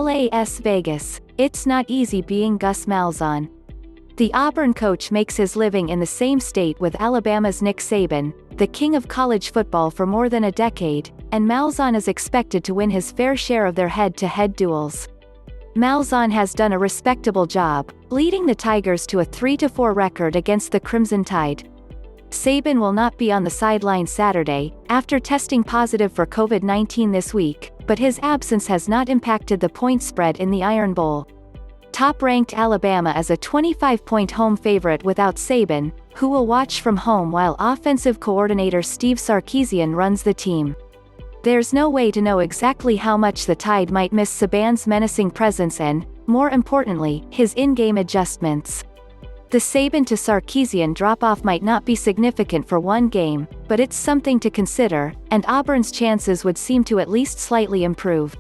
Las Vegas. It's not easy being Gus Malzahn. The Auburn coach makes his living in the same state with Alabama's Nick Saban, the king of college football for more than a decade, and Malzahn is expected to win his fair share of their head-to-head duels. Malzahn has done a respectable job, leading the Tigers to a 3-4 record against the Crimson Tide. Saban will not be on the sideline Saturday, after testing positive for COVID-19 this week, but his absence has not impacted the point spread in the Iron Bowl. Top-ranked Alabama is a 25-point home favorite without Saban, who will watch from home while offensive coordinator Steve Sarkisian runs the team. There's no way to know exactly how much the Tide might miss Saban's menacing presence and, more importantly, his in-game adjustments. The Saban-to-Sarkisian drop-off might not be significant for one game, but it's something to consider, and Auburn's chances would seem to at least slightly improve.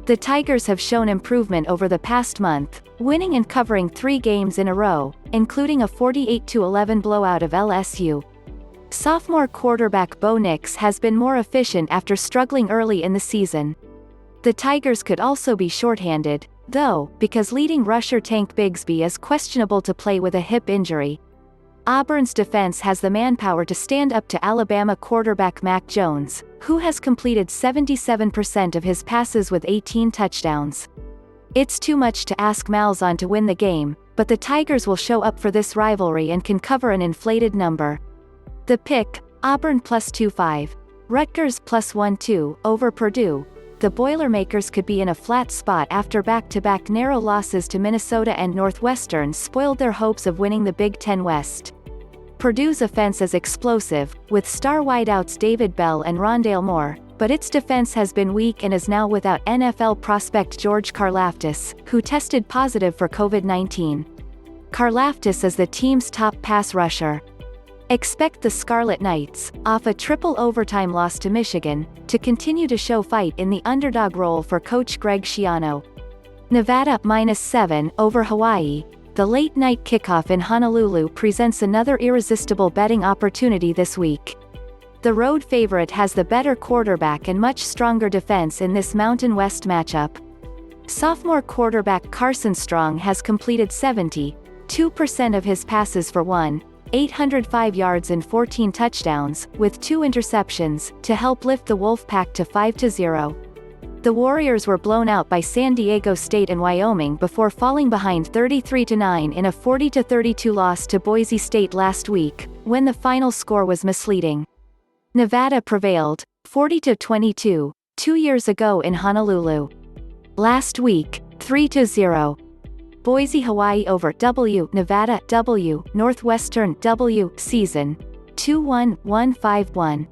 The Tigers have shown improvement over the past month, winning and covering 3 games in a row, including a 48-11 blowout of LSU. Sophomore quarterback Bo Nix has been more efficient after struggling early in the season. The Tigers could also be shorthanded, though, because leading rusher Tank Bigsby is questionable to play with a hip injury. Auburn's defense has the manpower to stand up to Alabama quarterback Mac Jones, who has completed 77% of his passes with 18 touchdowns. It's too much to ask Malzahn to win the game, but the Tigers will show up for this rivalry and can cover an inflated number. The pick, Auburn +2.5, Rutgers +1.2, over Purdue. The Boilermakers could be in a flat spot after back-to-back narrow losses to Minnesota and Northwestern spoiled their hopes of winning the Big Ten West. Purdue's offense is explosive, with star wideouts David Bell and Rondale Moore, but its defense has been weak and is now without NFL prospect George Karlaftis, who tested positive for COVID-19. Karlaftis is the team's top pass rusher. Expect the Scarlet Knights, off a triple overtime loss to Michigan, to continue to show fight in the underdog role for coach Greg Schiano. Nevada -7 over Hawaii. The late-night kickoff in Honolulu presents another irresistible betting opportunity this week. The road favorite has the better quarterback and much stronger defense in this Mountain West matchup. Sophomore quarterback Carson Strong has completed 72% of his passes for 805 yards and 14 touchdowns, with 2 interceptions, to help lift the Wolfpack to 5-0. The Warriors were blown out by San Diego State and Wyoming before falling behind 33-9 in a 40-32 loss to Boise State last week, when the final score was misleading. Nevada prevailed, 40-22, 2 years ago in Honolulu. Last week, 3-0. Boise-Hawaii Over W, Nevada W, Northwestern W, season 2-1-1-5-1.